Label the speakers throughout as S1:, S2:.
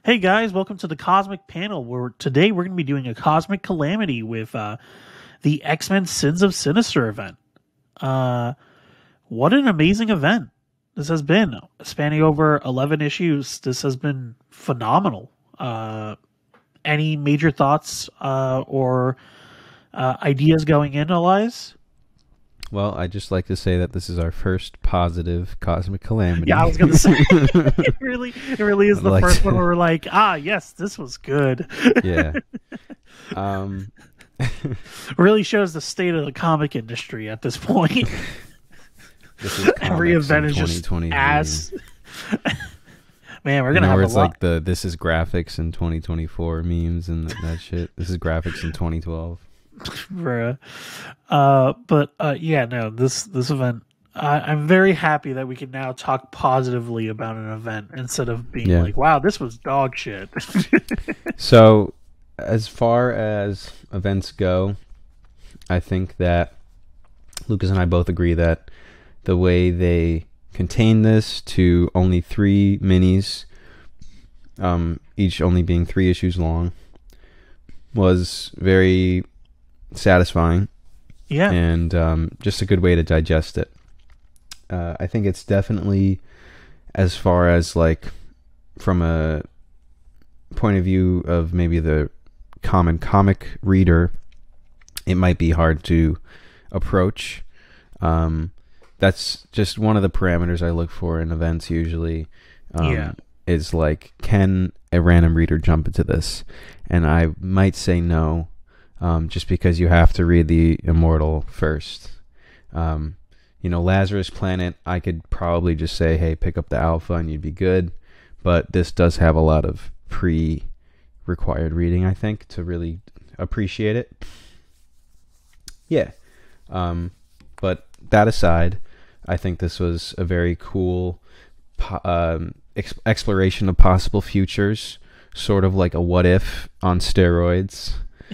S1: Hey guys, welcome to the Cosmic Panel. Where today we're going to be doing a Cosmic Calamity with the X-Men Sins of Sinister event. What an amazing event this has been, spanning over 11 issues. This has been phenomenal. Any major thoughts or ideas going in, Elias?
S2: Well, I'd just like to say that this is our first positive Cosmic Calamity.
S1: Yeah, I was going to say, it really is the first one where we're like, yes, this was good.
S2: Yeah.
S1: Really shows the state of the comic industry at this point. Every event is just ass. Man, we're gonna have a lot.
S2: Like this is graphics in 2024 memes and that shit. This is graphics in 2012.
S1: Bruh. This event, I'm very happy that we can now talk positively about an event instead of being like, wow, this was dog shit.
S2: So, as far as events go, I think that Lucas and I both agree that the way they contained this to only 3 minis, each only being 3 issues long, was very satisfying.
S1: Yeah.
S2: And just a good way to digest it. I think it's definitely, as far as like from a point of view of maybe the common comic reader, it might be hard to approach. That's just one of the parameters I look for in events usually. Is like, can a random reader jump into this? And I might say no, just because you have to read the Immortal first. Lazarus Planet, I could probably just say, hey, pick up the Alpha and you'd be good. But this does have a lot of pre-required reading, I think, to really appreciate it. Yeah. But that aside, I think this was a very cool exploration of possible futures, sort of like a what if on steroids.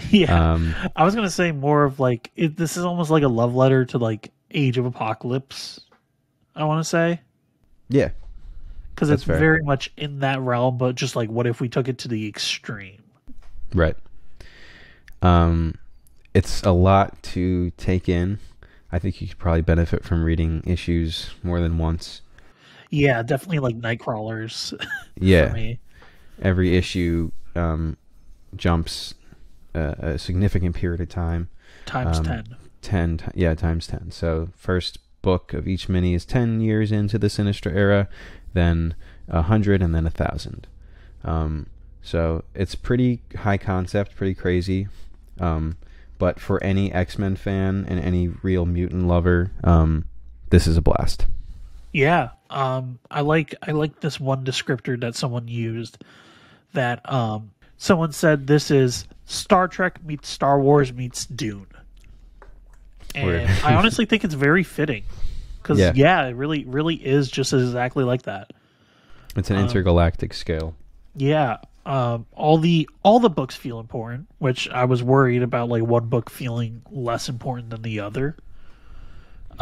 S1: Yeah, I was gonna say more of like this is almost like a love letter to like Age of Apocalypse. I want to say,
S2: yeah,
S1: because it's fair. Very much in that realm, but just like what if we took it to the extreme?
S2: Right. It's a lot to take in. I think you could probably benefit from reading issues more than once.
S1: Yeah, definitely like Nightcrawlers.
S2: Yeah,
S1: for me.
S2: Every issue jumps a significant period of time.
S1: Times 10.
S2: Times 10. So first book of each mini is 10 years into the Sinister era, then 100, and then 1,000. So it's pretty high concept, pretty crazy. But for any X-Men fan and any real mutant lover, this is a blast.
S1: Yeah. I like this one descriptor that someone used, that someone said this is Star Trek meets Star Wars meets Dune. And I honestly think it's very fitting. Because, it really is just exactly like that.
S2: It's an intergalactic scale.
S1: Yeah. All the books feel important, which I was worried about, like one book feeling less important than the other.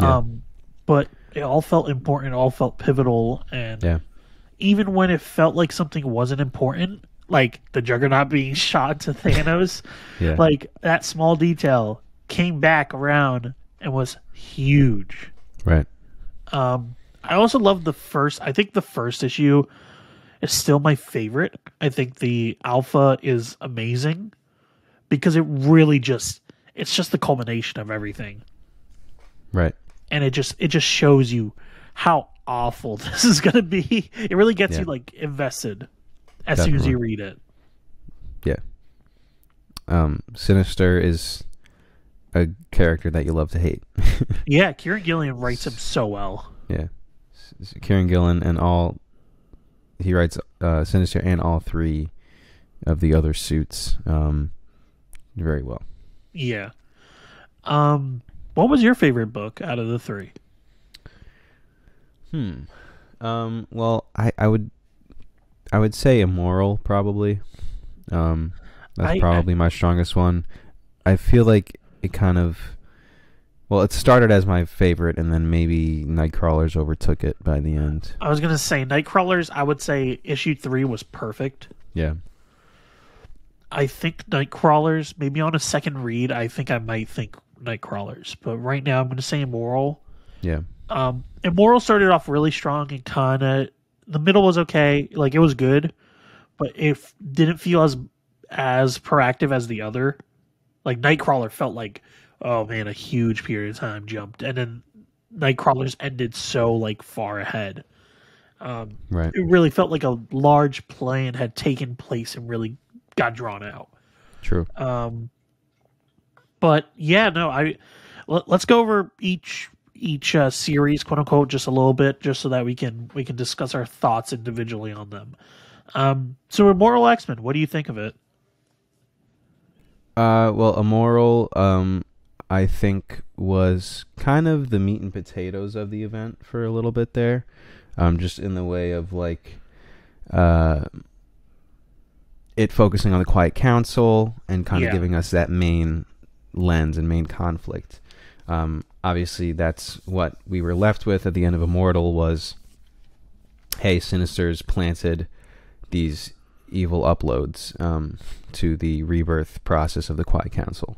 S2: Yeah.
S1: But it all felt important, it all felt pivotal, and even when it felt like something wasn't important, like the Juggernaut being shot to Thanos, like that small detail came back around and was huge.
S2: Right.
S1: I also love the first issue is still my favorite. I think the Alpha is amazing because it really it's just the culmination of everything.
S2: Right.
S1: And it just shows you how awful this is going to be. It really gets you like invested as soon as you read it.
S2: Yeah. Sinister is a character that you love to hate.
S1: Yeah, Kieran Gillen writes him so well.
S2: Yeah. Kieran Gillen he writes Sinister and all 3 of the other suits very well.
S1: Yeah. What was your favorite book out of the 3?
S2: Well, I would say Immoral probably. That's probably my strongest one. I feel like it kind of, it started as my favorite, and then maybe Nightcrawlers overtook it by the end.
S1: I was gonna say Nightcrawlers. I would say issue 3 was perfect.
S2: Yeah.
S1: I think Nightcrawlers, maybe on a second read, I think I might think Nightcrawlers. But right now I'm going to say Immoral.
S2: Yeah.
S1: Immoral started off really strong and kind of, the middle was okay. Like, it was good, but it didn't feel as proactive as the other. Like, Nightcrawler felt like, oh man, a huge period of time jumped. And then Nightcrawlers ended so, like, far ahead.
S2: Right.
S1: It really felt like a large plan had taken place and really got drawn out.
S2: True.
S1: But yeah, no, let's go over each series, quote unquote, just a little bit, just so that we can discuss our thoughts individually on them. So Immortal X-Men, what do you think of it?
S2: Well, Immoral, I think was kind of the meat and potatoes of the event for a little bit there. Just in the way of like, it focusing on the Quiet Council and kind of giving us that main lens and main conflict. Obviously, that's what we were left with at the end of Immortal was, hey, Sinister's planted these evil uploads to the rebirth process of the Quiet Council.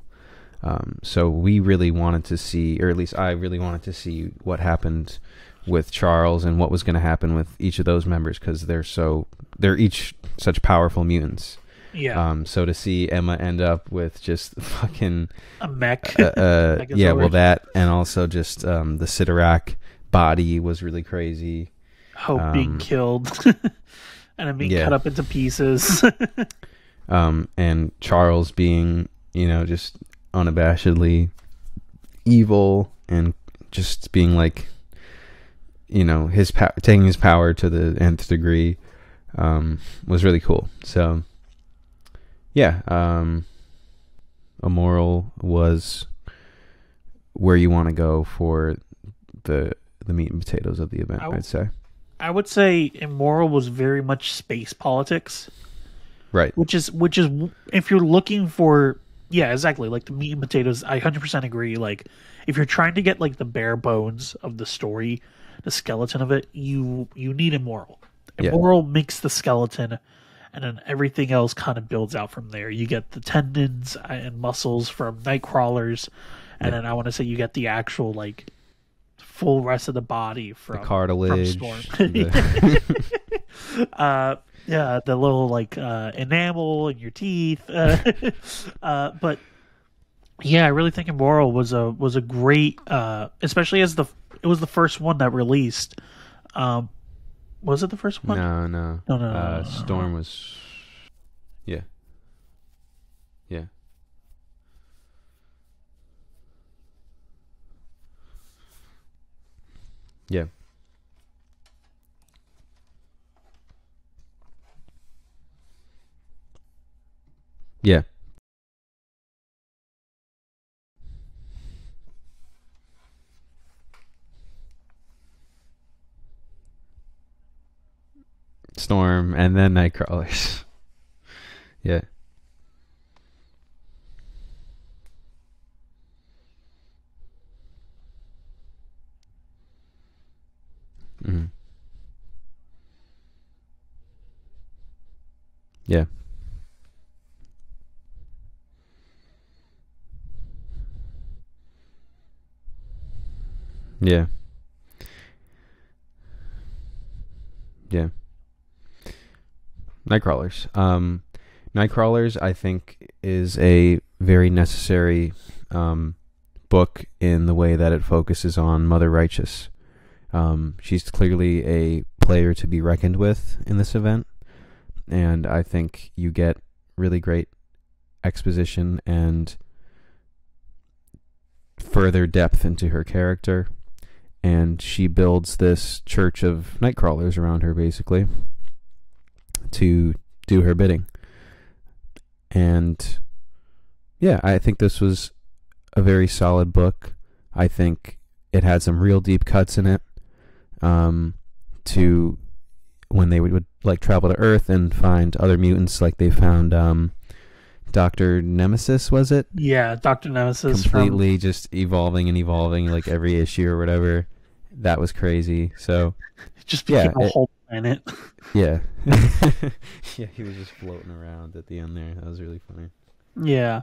S2: So we really wanted to see, or at least I really wanted to see what happened with Charles and what was going to happen with each of those members, because they're each such powerful mutants.
S1: Yeah.
S2: So to see Emma end up with just fucking
S1: a mech.
S2: Yeah, well, that, and also just the Sidorak body was really crazy.
S1: Hope being killed and then being cut up into pieces.
S2: And Charles being, just unabashedly evil and just being like, taking his power to the nth degree was really cool. So yeah, Immoral was where you want to go for the meat and potatoes of the event, I'd say.
S1: I would say Immoral was very much space politics.
S2: Right.
S1: Which is if you're looking for, yeah, exactly, like the meat and potatoes, I 100% agree. Like, if you're trying to get like the bare bones of the story, the skeleton of it, you need Immoral. Immoral makes the skeleton, and then everything else kind of builds out from there. You get the tendons and muscles from Nightcrawlers, and then I want to say you get the actual like full rest of the body from
S2: the cartilage,
S1: from Storm. Yeah, the little like enamel in your teeth. But yeah, I really think Immoral was a great, especially as it was the first one that released. Was it the first one?
S2: No. Storm was, yeah. Yeah. Storm and then Nightcrawlers. Yeah. Mm-hmm. Yeah. Yeah. Yeah. Nightcrawlers. Nightcrawlers, I think, is a very necessary book in the way that it focuses on Mother Righteous. She's clearly a player to be reckoned with in this event, and I think you get really great exposition and further depth into her character, and she builds this church of Nightcrawlers around her, basically, to do her bidding. And yeah, I think this was a very solid book. I think it had some real deep cuts in it, to when they would like travel to Earth and find other mutants, like they found Dr. Nemesis, was it?
S1: Yeah, Dr. Nemesis.
S2: Completely just evolving like every issue or whatever. That was crazy. So
S1: It just became a whole planet.
S2: yeah. Yeah, he was just floating around at the end there. That was really funny.
S1: Yeah.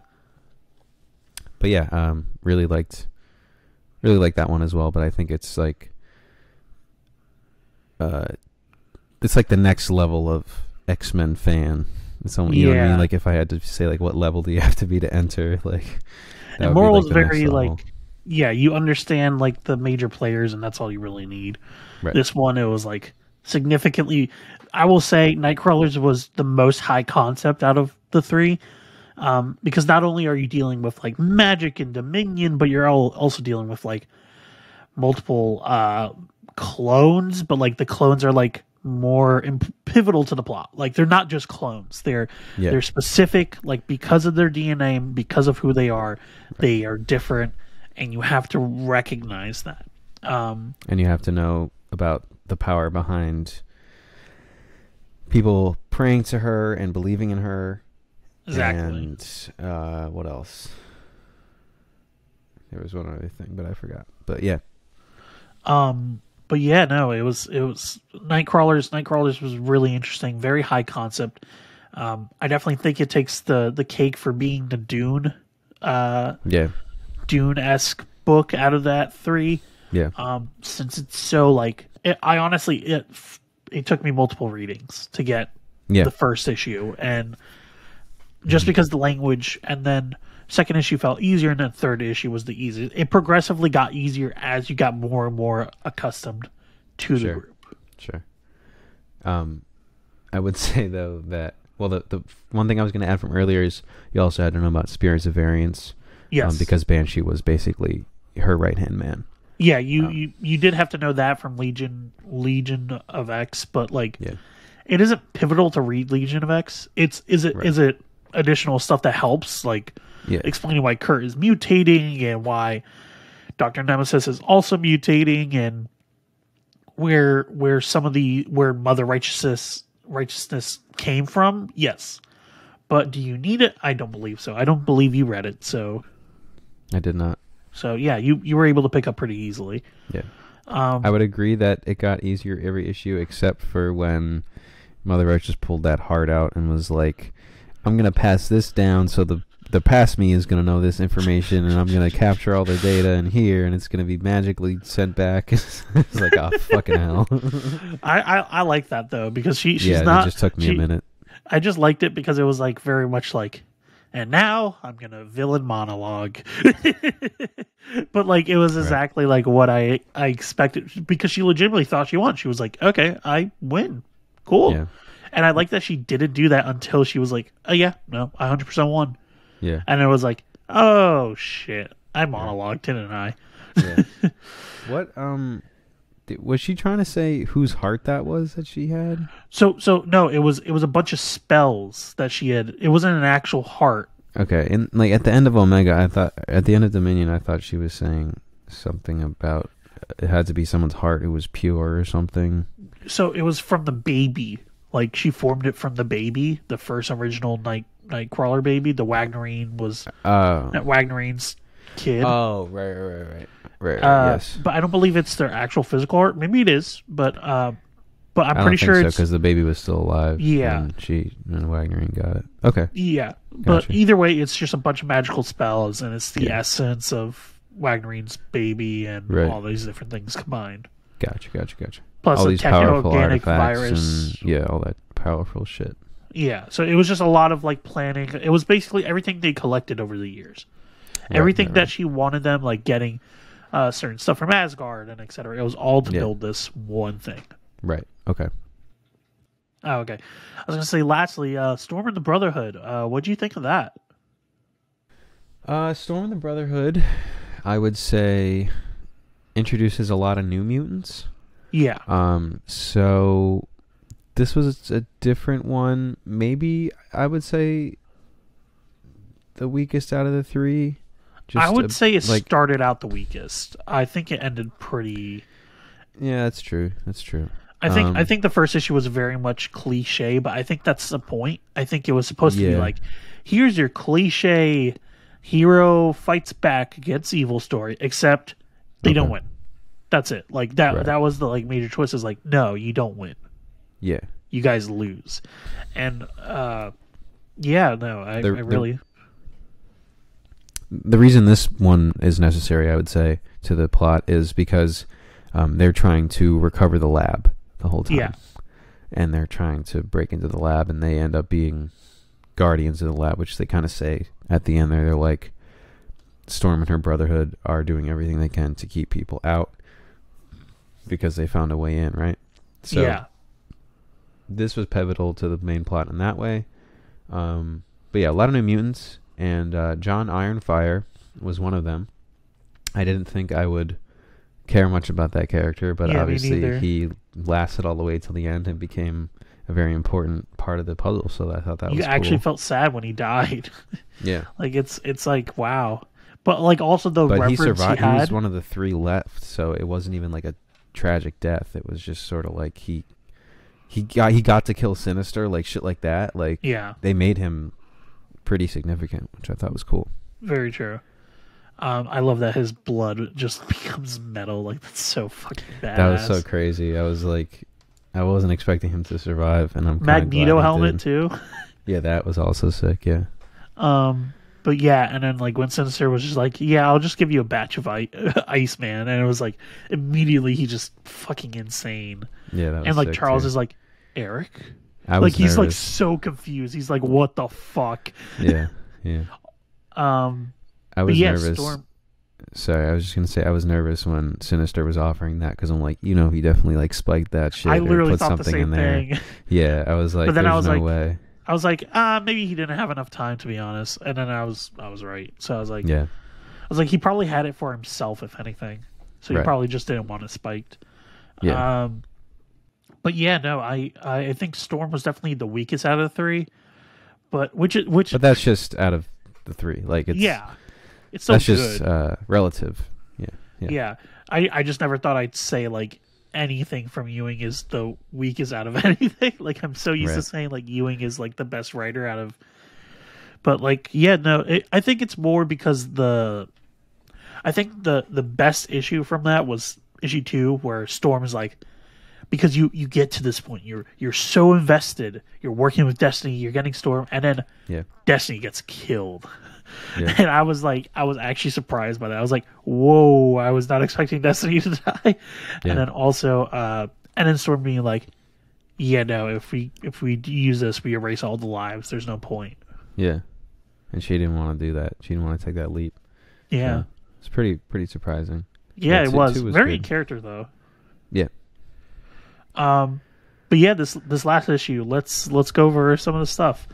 S2: But yeah, really liked that one as well, but I think it's like the next level of X-Men fan. It's almost, you know what I mean? Like if I had to say like what level do you have to be to enter, like that
S1: and
S2: would
S1: Moral's
S2: be like the
S1: very
S2: next level.
S1: like, yeah, you understand like the major players, and that's all you really need.
S2: Right.
S1: This one, it was like significantly. I will say, Nightcrawlers was the most high concept out of the three, because not only are you dealing with like magic and Dominion, but you're also dealing with like multiple clones, but like the clones are like more pivotal to the plot. Like they're not just clones. They're specific, like because of their DNA, because of who they are, they are different, and you have to recognize that.
S2: And you have to know about the power behind people praying to her and believing in her.
S1: Exactly.
S2: And what else? There was one other thing, but I forgot. But yeah.
S1: But yeah, no, it was Nightcrawlers. Nightcrawlers was really interesting, very high concept. I definitely think it takes the cake for being the Dune, Dune-esque book out of that three.
S2: Yeah.
S1: Since it's so like, it took me multiple readings to get the first issue, and just because the language, and then second issue felt easier, and then third issue was the easiest. It progressively got easier as you got more and more accustomed to the group.
S2: Sure. I would say though that, well, the one thing I was going to add from earlier is you also had to know about Spirits of Variance.
S1: Yes.
S2: Because Banshee was basically her right-hand man.
S1: Yeah, you did have to know that from Legion of X, but like, it isn't pivotal to read Legion of X. Is it additional stuff that helps, like explaining why Kurt is mutating and why Dr. Nemesis is also mutating, and where Mother Righteousness came from? Yes. But do you need it? I don't believe so. I don't believe you read it, so
S2: I did not.
S1: So yeah, you were able to pick up pretty easily.
S2: Yeah. I would agree that it got easier every issue except for when Mother Righteous pulled that heart out and was like, I'm going to pass this down so the past me is going to know this information, and I'm going to capture all the data in here, and it's going to be magically sent back. It's like, oh, fucking hell.
S1: I like that, though, because she's
S2: not... it just took me a minute.
S1: I just liked it because it was like very much like, and now I'm going to villain monologue. But like, it was exactly like what I expected, because she legitimately thought she won. She was like, okay, I win. Cool. Yeah. And I like that she didn't do that until she was like, oh yeah, no, I 100% won.
S2: Yeah.
S1: And it was like, oh shit, I monologued, didn't I?
S2: Yeah. What was she trying to say whose heart that was that she had?
S1: So no, it was a bunch of spells that she had. It wasn't an actual heart.
S2: Okay. And like at the end of Omega, at the end of Dominion, I thought she was saying something about it had to be someone's heart who was pure or something.
S1: So it was from the baby. Like, she formed it from the baby, the first original Nightcrawler baby. The Wagnerine was Wagnerine's kid.
S2: Oh, right. Yes,
S1: but I don't believe it's their actual physical heart. Maybe it is, but I'm pretty sure it's
S2: because the baby was still alive.
S1: Yeah,
S2: and Wagnerine got it. Okay.
S1: Yeah, gotcha. But either way, it's just a bunch of magical spells, and it's the essence of Wagnerine's baby and all these different things combined.
S2: Gotcha.
S1: Plus
S2: all
S1: a
S2: these powerful
S1: techno-organic
S2: virus. And, all that powerful shit.
S1: Yeah, so it was just a lot of like planning. It was basically everything they collected over the years. Everything that she wanted them, like getting certain stuff from Asgard and etc. It was all to build this one thing.
S2: Right. Okay.
S1: Oh, okay. I was going to say, lastly, Storm and the Brotherhood. What do you think of that?
S2: Storm and the Brotherhood, I would say, introduces a lot of new mutants.
S1: Yeah.
S2: So this was a different one. Maybe I would say the weakest out of the three.
S1: I would say it started out the weakest. I think it ended pretty.
S2: Yeah, that's true.
S1: I think the first issue was very much cliche, but I think that's the point. I think it was supposed to be like, here's your cliche hero fights back against evil story, except they don't win. That's it. Like that.
S2: Right.
S1: That was the like major twist. Is like, no, you don't win.
S2: Yeah.
S1: You guys lose. And yeah, no, I really.
S2: The reason this one is necessary, I would say, to the plot is because they're trying to recover the lab the whole time.
S1: Yeah.
S2: And they're trying to break into the lab, and they end up being guardians of the lab, which they kind of say at the end there. They're like, Storm and her brotherhood are doing everything they can to keep people out because they found a way in, right? So
S1: yeah.
S2: This was pivotal to the main plot in that way. But yeah, a lot of New Mutants, and John Ironfire was one of them. I didn't think I would care much about that character, but obviously he lasted all the way till the end and became a very important part of the puzzle. So I thought that was cool.
S1: You actually felt sad when he died.
S2: Yeah,
S1: like it's like wow, but like also the reference
S2: he survived.
S1: He had.
S2: He was one of the 3 left, so it wasn't even like a tragic death. It was just sort of like he got to kill Sinister, like shit like that. Like they made him pretty significant, which I thought was cool.
S1: Very true. I love that his blood just becomes metal. Like that's so fucking badass.
S2: That was so crazy. I was like, I wasn't expecting him to survive, and I'm
S1: Magneto helmet too.
S2: Yeah, that was also sick. Yeah.
S1: But yeah, and then like when Sinister was just like, yeah, I'll just give you a batch of Iceman, and it was like immediately he just fucking insane.
S2: Yeah, that was
S1: and like
S2: sick
S1: Charles
S2: too.
S1: Is like, Eric.
S2: Like
S1: he's like so confused. He's like, what the fuck?
S2: Yeah. I was nervous.
S1: Storm.
S2: Sorry, I was just gonna say I was nervous when Sinister was offering that because I'm like, he definitely like spiked that shit.
S1: I literally
S2: put
S1: thought
S2: something
S1: the same
S2: in there.
S1: thing.
S2: Yeah, I was like,
S1: but then
S2: there's
S1: I was
S2: no
S1: like,
S2: way.
S1: I was like, maybe he didn't have enough time, to be honest. And then I was right. So I was like, he probably had it for himself, if anything. So he probably just didn't want it spiked.
S2: Yeah.
S1: But yeah, no, I think Storm was definitely the weakest out of the 3. But but
S2: that's just out of the 3. Like it's
S1: it's so
S2: that's
S1: good.
S2: Just relative.
S1: Yeah. I just never thought I'd say like anything from Ewing is the weakest out of anything. Like I'm so used to saying like Ewing is like the best writer out of. But like I think it's more because I think the best issue from that was issue 2 where Storm is like, because you get to this point, you're so invested, you're working with Destiny, you're getting Storm, and then Destiny gets killed. Yeah. And I was actually surprised by that. I was like, whoa, I was not expecting Destiny to die. Yeah. And then also and then Storm being like, yeah, no, if we use this, we erase all the lives. There's no point.
S2: Yeah. And she didn't want to do that. She didn't want to take that leap.
S1: Yeah.
S2: It's pretty surprising.
S1: Yeah, it was. Very in character though.
S2: Yeah.
S1: But yeah, this last issue, let's go over some of the stuff.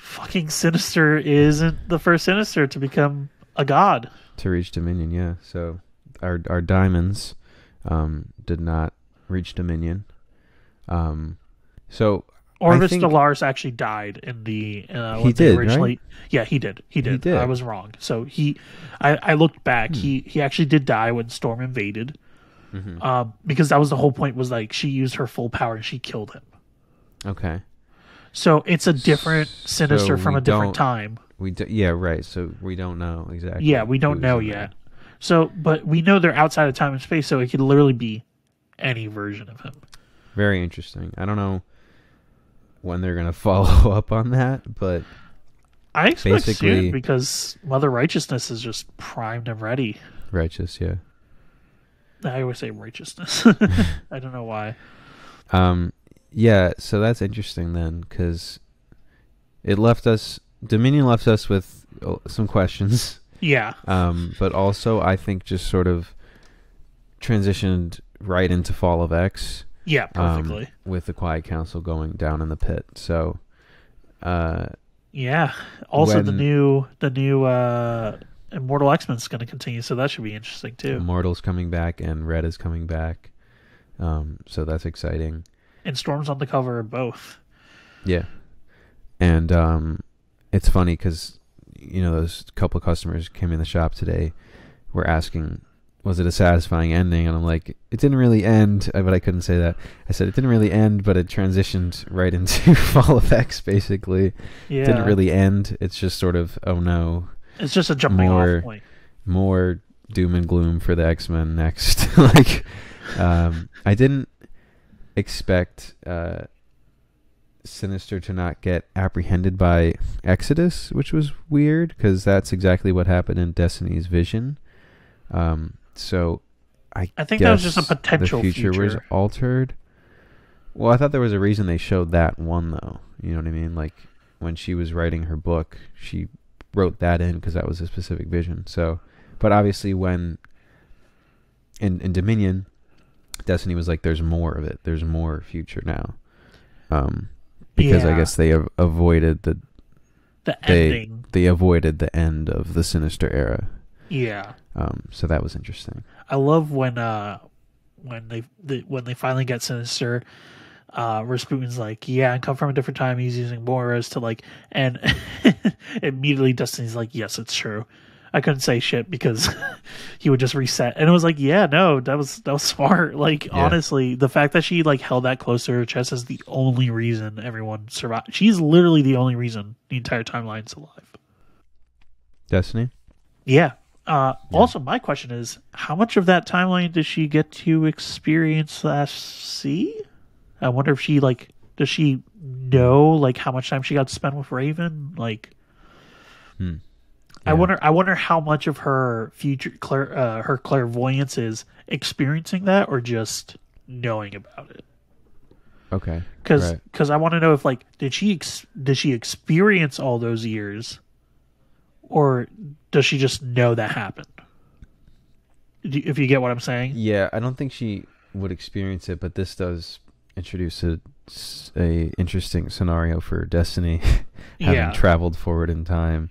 S1: Fucking Sinister isn't the first Sinister to become a god.
S2: To reach Dominion, yeah. So our diamonds did not reach Dominion. So
S1: Orvis Stellaris actually died in the
S2: he did originally.
S1: Right? Yeah, he did. I was wrong. So I looked back. He actually did die when Storm invaded. Mm-hmm. Because that was the whole point. Was like she used her full power and she killed him.
S2: Okay.
S1: So it's a different Sinister from a different time.
S2: Yeah, right. So we don't know exactly.
S1: Yeah, we don't know yet. So, but we know they're outside of time and space, so it could literally be any version of him.
S2: Very interesting. I don't know when they're gonna follow up on that, but
S1: I expect soon because Mother Righteousness is just primed and ready.
S2: Righteous, yeah.
S1: I always say righteousness. I don't know why.
S2: Yeah, so that's interesting then, because Dominion left us with some questions.
S1: Yeah.
S2: But also, I think just sort of transitioned right into Fall of X.
S1: Yeah, perfectly.
S2: With the Quiet Council going down in the pit. So,
S1: yeah. Also, the new Immortal X-Men is going to continue, so that should be interesting too.
S2: Immortal's coming back, and Red is coming back. So that's exciting.
S1: And Storm's on the cover of both.
S2: Yeah. And it's funny because, those couple of customers came in the shop today, were asking, was it a satisfying ending? And I'm like, it didn't really end, but I couldn't say that. I said it didn't really end, but it transitioned right into Fall of X, basically. Yeah. It didn't really end. It's just sort of, oh no.
S1: It's just a jumping off point.
S2: More doom and gloom for the X-Men next. Like, I didn't expect Sinister to not get apprehended by Exodus, which was weird because that's exactly what happened in Destiny's Vision. So I
S1: think that was just a potential
S2: the future was altered. Well, I thought there was a reason they showed that one, though. You know what I mean? Like, when she was writing her book, she wrote that in because that was a specific vision. So, but obviously when in Dominion, Destiny was like, there's more of it. There's more future now. Because I guess they avoided the ending. They avoided the end of the Sinister era.
S1: Yeah.
S2: So that was interesting.
S1: I love when they finally get Sinister. Rasputin's like, yeah, and come from a different time. He's using Moira's to like, and immediately Destiny's like, yes, it's true. I couldn't say shit because he would just reset, and it was like, yeah, no, that was smart. Like, honestly, the fact that she like held that close to her chest is the only reason everyone survived. She's literally the only reason the entire timeline's alive.
S2: Destiny?
S1: Yeah. Also, my question is, how much of that timeline does she get to experience / see? I wonder if she like, does she know like how much time she got to spend with Raven? Like,
S2: yeah.
S1: I wonder how much of her future, her clairvoyance is experiencing that or just knowing about it.
S2: Okay.
S1: Because I want to know if like, did she experience all those years, or does she just know that happened? If you get what I'm saying.
S2: Yeah, I don't think she would experience it, but this does introduce a interesting scenario for Destiny, having traveled forward in time,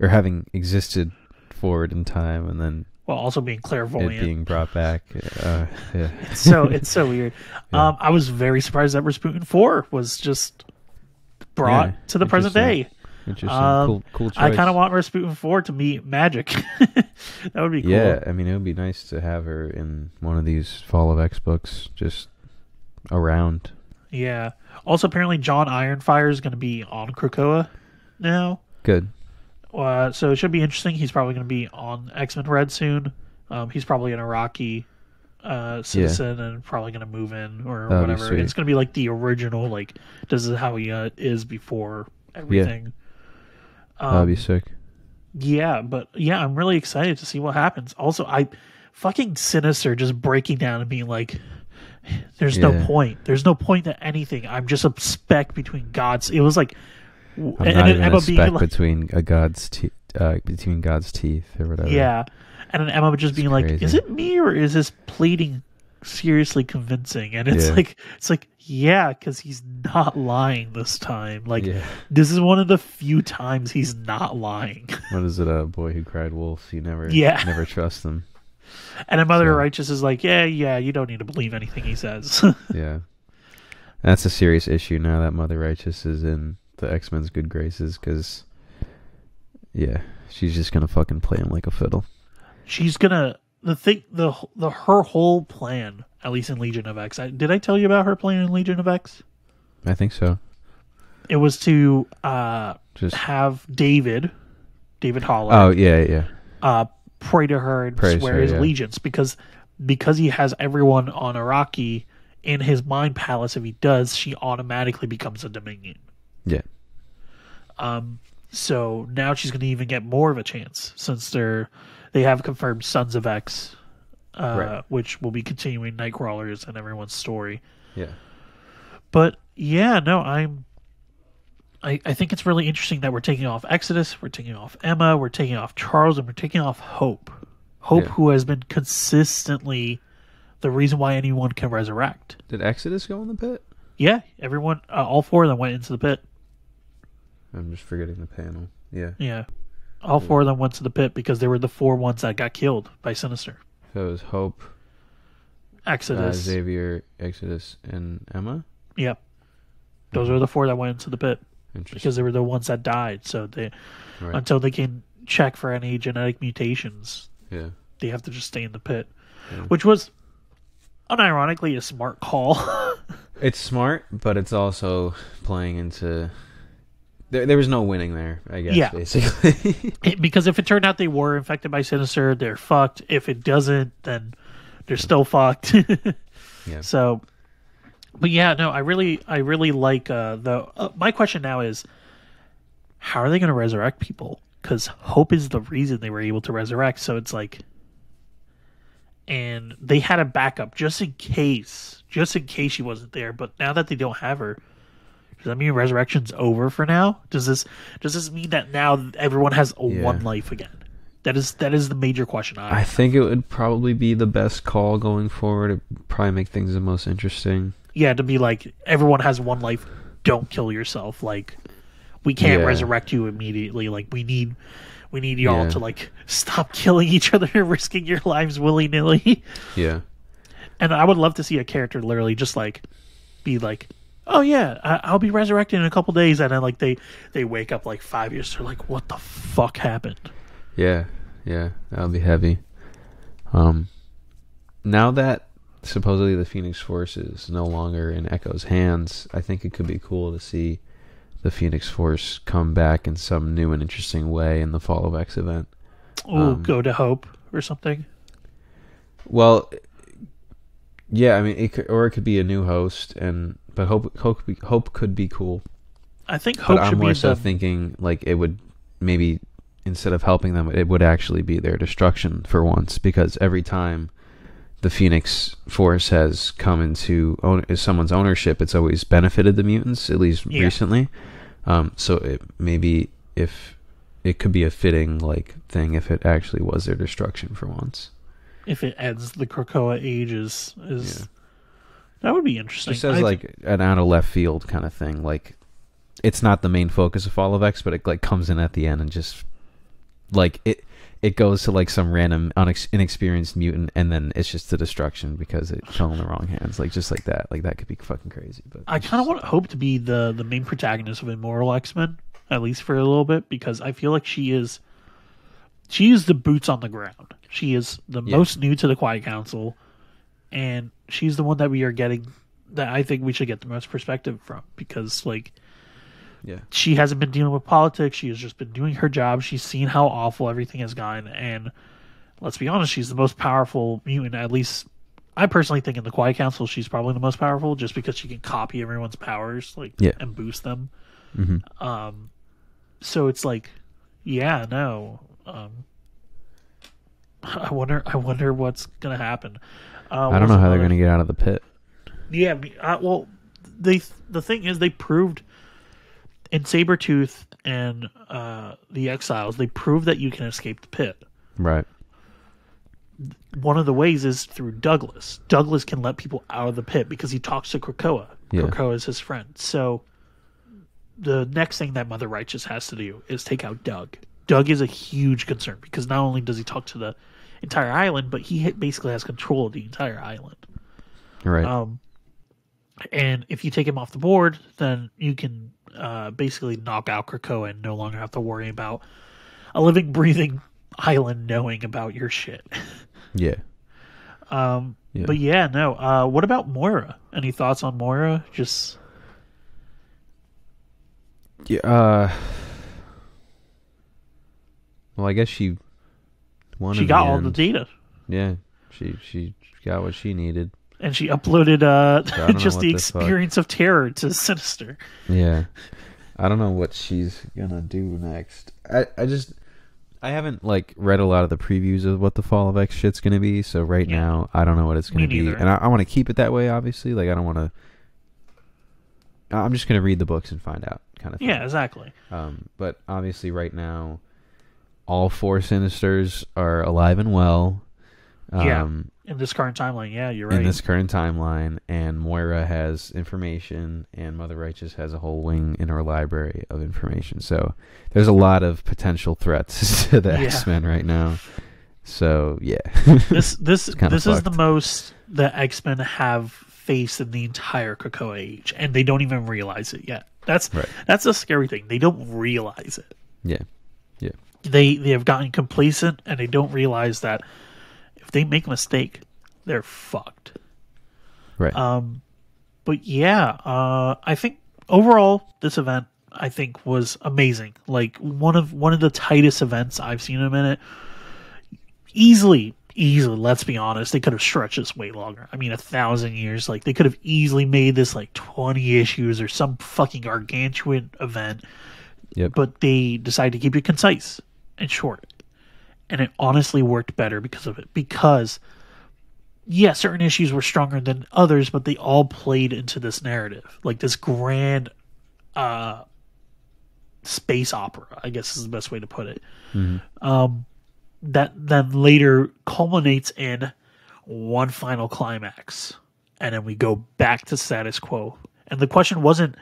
S2: or having existed forward in time, and then
S1: also being clairvoyant,
S2: it being brought back. Yeah.
S1: It's so weird. Yeah. I was very surprised that Rasputin 4 was just brought to the present day.
S2: Interesting. Cool choice.
S1: I kind of want Rasputin 4 to meet Magic. That would be cool.
S2: Yeah, I mean, it would be nice to have her in one of these Fall of X books, just around.
S1: Yeah. Also, apparently, John Ironfire is going to be on Krakoa now.
S2: Good.
S1: So it should be interesting. He's probably going to be on X-Men Red soon. He's probably an Iraqi citizen and probably going to move in or whatever. It's going to be like the original, like, this is how he is before everything.
S2: Yeah. That'd be sick.
S1: Yeah, but yeah, I'm really excited to see what happens. Also, fucking Sinister just breaking down and being like, there's no point. There's no point to anything. I'm just a speck between gods. It was like,
S2: I'm not even a speck between God's teeth or whatever.
S1: Yeah, and then Emma just being like, "Is it me or is his pleading seriously convincing?" And it's like, yeah, because he's not lying this time. Like, this is one of the few times he's not lying.
S2: What is it? A boy who cried wolf. You never trust him.
S1: And then Mother Righteous is like, yeah, you don't need to believe anything he says.
S2: Yeah, that's a serious issue now that Mother Righteous is in the X-Men's good graces, because she's just gonna fucking play him like a fiddle. She's gonna
S1: her whole plan, at least in Legion of X. Did I tell you about her plan in Legion of X?
S2: I think so.
S1: It was to just have David Holler.
S2: Oh yeah.
S1: Pray to her and swear his allegiance because he has everyone on Iraqi in his mind palace. If he does, she automatically becomes a Dominion.
S2: Yeah.
S1: So now she's going to even get more of a chance since they have confirmed Sons of X, which will be continuing Nightcrawlers and everyone's story.
S2: Yeah.
S1: But yeah, no, I think it's really interesting that we're taking off Exodus, we're taking off Emma, we're taking off Charles, and we're taking off Hope. Hope, who has been consistently the reason why anyone can resurrect.
S2: Did Exodus go in the pit?
S1: Yeah, everyone, all 4 of them went into the pit.
S2: I'm just forgetting the panel. Yeah.
S1: Yeah. All 4 of them went to the pit because they were the 4 ones that got killed by Sinister.
S2: So it was Hope,
S1: Exodus,
S2: Xavier, Exodus, and Emma?
S1: Yep. Those are the 4 that went into the pit. Because they were the ones that died. So until they can check for any genetic mutations, they have to just stay in the pit. Yeah. Which was, unironically, a smart call.
S2: It's smart, but it's also playing into There was no winning there, I guess,
S1: Yeah.
S2: basically.
S1: Because if it turned out they were infected by Sinister, they're fucked. If it doesn't, then they're still fucked.
S2: Yeah.
S1: So, but yeah, no, I really like my question now is, how are they going to resurrect people? Because Hope is the reason they were able to resurrect. So it's like, and they had a backup just in case she wasn't there. But now that they don't have her, does that mean resurrection's over for now? Does this mean that now everyone has one life again? That is the major question.
S2: I think it would probably be the best call going forward. It'd probably make things the most interesting.
S1: Yeah, to be like, everyone has one life. Don't kill yourself. Like, we can't resurrect you immediately. Like, we need y'all to like stop killing each other and risking your lives willy nilly.
S2: Yeah.
S1: And I would love to see a character literally just like be like, oh yeah, I'll be resurrected in a couple days, and then like they wake up like 5 years. They're like, what the fuck happened?
S2: Yeah, that'll be heavy. Now that supposedly the Phoenix Force is no longer in Echo's hands, I think it could be cool to see the Phoenix Force come back in some new and interesting way in the Fall of X event.
S1: Oh, go to Hope or something.
S2: Well, yeah, I mean, it could be a new host, but Hope could be cool.
S1: I think Hope
S2: but
S1: should
S2: I'm
S1: be
S2: more so thinking like it would maybe, instead of helping them, it would actually be their destruction for once, because every time the Phoenix Force has come into someone's ownership, it's always benefited the mutants, at least recently. So maybe if it could be a fitting like thing if it actually was their destruction for once.
S1: If it ends the Krakoa age is that would be interesting.
S2: Just as like an out of left field kind of thing. Like, it's not the main focus of Fall of X, but it like comes in at the end and just like it goes to like some random inexperienced mutant, and then it's just the destruction because it fell in the wrong hands. Like, just like that. Like, that could be fucking crazy. But
S1: I kind of want Hope to be the main protagonist of Immortal X-Men, at least for a little bit, because I feel like she is the boots on the ground. She is the most new to the Quiet Council, and she's the one that we are getting, that I think we should get the most perspective from, because like, she hasn't been dealing with politics. She has just been doing her job. She's seen how awful everything has gone, and let's be honest, she's the most powerful mutant. At least I personally think in the Quiet Council, she's probably the most powerful, just because she can copy everyone's powers, and boost them.
S2: Mm-hmm.
S1: So it's like, I wonder what's gonna happen.
S2: I don't know how they're gonna get out of the pit.
S1: Yeah, well, the thing is, they proved in Sabretooth and the Exiles, they proved that you can escape the pit.
S2: Right.
S1: One of the ways is through Douglas. Douglas can let people out of the pit because he talks to Krakoa. Krakoa is his friend. So the next thing that Mother Righteous has to do is take out Doug. Doug is a huge concern because not only does he talk to the entire island, but he basically has control of the entire island.
S2: Right.
S1: And if you take him off the board, then you can basically knock out Krakoa and no longer have to worry about a living, breathing island knowing about your shit.
S2: Yeah.
S1: But yeah, no. What about Moira? Any thoughts on Moira? Just
S2: well, I guess she won.
S1: She got all the data.
S2: Yeah, she got what she needed.
S1: And she uploaded just the experience of terror to Sinister.
S2: Yeah. I don't know what she's gonna do next. I haven't like read a lot of the previews of what the Fall of X shit's gonna be, so now I don't know what it's gonna be. And I want to keep it that way, obviously. Like, I don't want to. I'm just gonna read the books and find out, kind of thing.
S1: Yeah, exactly.
S2: But obviously right now all four Sinisters are alive and well.
S1: In this current timeline, you're right.
S2: In this current timeline, and Moira has information, and Mother Righteous has a whole wing in her library of information. So there's a lot of potential threats to the X-Men right now. So
S1: this is the most the X-Men have faced in the entire Krakoa age, and they don't even realize it yet. That's a scary thing. They don't realize it.
S2: Yeah.
S1: They have gotten complacent, and they don't realize that if they make a mistake, they're fucked.
S2: Right.
S1: But I think overall this event, I think was amazing. Like one of the tightest events I've seen in a minute. Easily, let's be honest, they could have stretched this way longer. I mean, 1,000 years. Like, they could have easily made this like 20 issues or some fucking gargantuan event.
S2: Yep.
S1: But they decided to keep it concise and short. And it honestly worked better because of it. Because, yeah, certain issues were stronger than others, but they all played into this narrative. Like this grand space opera, I guess is the best way to put it.
S2: Mm-hmm.
S1: That then later culminates in one final climax. And then we go back to status quo. And the question wasn't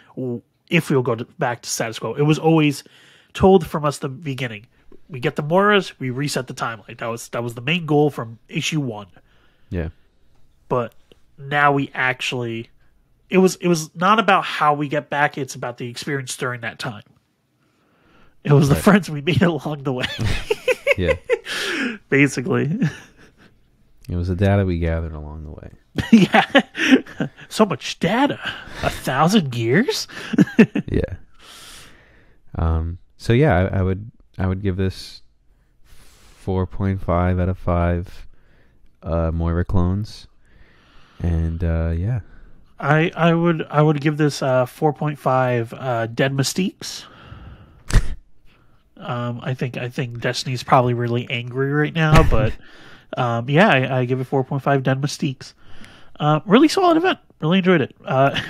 S1: if we'll go back to status quo. It was always told from us the beginning. We get the Moras, we reset the timeline. That was the main goal from issue 1.
S2: Yeah.
S1: But now we actually... It was not about how we get back, it's about the experience during that time. It was the friends we made along the way.
S2: Yeah.
S1: Basically.
S2: It was the data we gathered along the way.
S1: Yeah. So much data. 1,000 years?
S2: Yeah. So yeah, I would give this 4.5 out of 5 Moira clones. And yeah.
S1: I would give this 4.5 Dead Mystiques. I think Destiny's probably really angry right now, but yeah, I give it 4.5 Dead Mystiques. Really solid event. Really enjoyed it.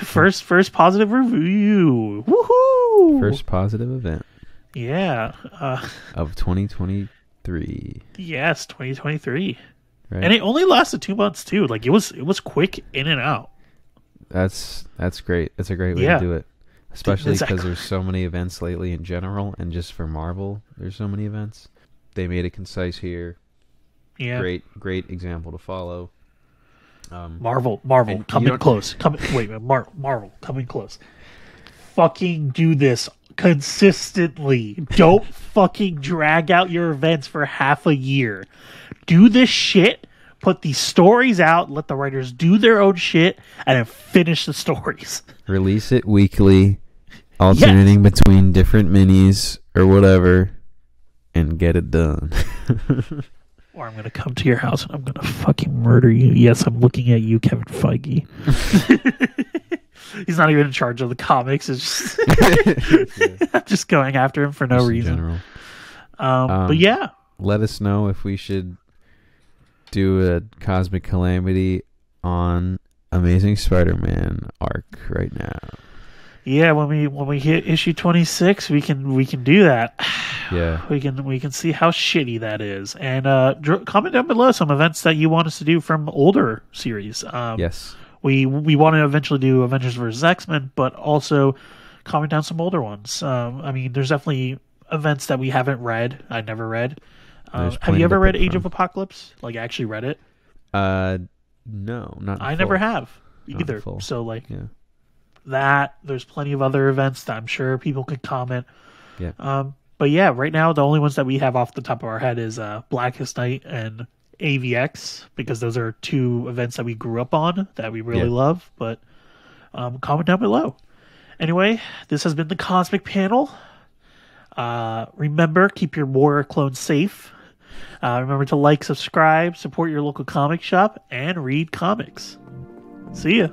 S1: First positive review. Woohoo!
S2: First positive event.
S1: Yeah.
S2: Of 2023.
S1: Yes, 2023.
S2: Right.
S1: And it only lasted 2 months too. Like it was quick in and out.
S2: That's great. That's a great way to do it. Especially because there's so many events lately in general, and just for Marvel, there's so many events. They made it concise here.
S1: Yeah.
S2: Great example to follow.
S1: Marvel, coming close. Marvel, coming close. Fucking do this consistently. Don't fucking drag out your events for half a year. Do this shit. Put these stories out. Let the writers do their own shit, and then finish the stories.
S2: Release it weekly, alternating between different minis or whatever, and get it done.
S1: Or I'm going to come to your house and I'm going to fucking murder you. Yes, I'm looking at you, Kevin Feige. He's not even in charge of the comics. It's just, just going after him for no reason. But yeah.
S2: Let us know if we should do a Cosmic Calamity on Amazing Spider-Man arc right now.
S1: Yeah, when we hit issue 26, we can do that.
S2: Yeah,
S1: we can see how shitty that is, and comment down below some events that you want us to do from older series.
S2: Yes,
S1: we want to eventually do Avengers vs. X-Men, but also comment down some older ones. I mean, there's definitely events that we haven't read. I never read. Have you ever read Age of Apocalypse? Like, actually read it?
S2: No, not.
S1: I never have either. So like.
S2: Yeah.
S1: That there's plenty of other events that I'm sure people could comment.
S2: Yeah.
S1: But yeah, right now the only ones that we have off the top of our head is Blackest Night and AVX, because those are 2 events that we grew up on that we really love. But comment down below. Anyway, this has been the Cosmic Panel. Remember, keep your Warrior clones safe. Remember to like, subscribe, support your local comic shop, and read comics. See ya.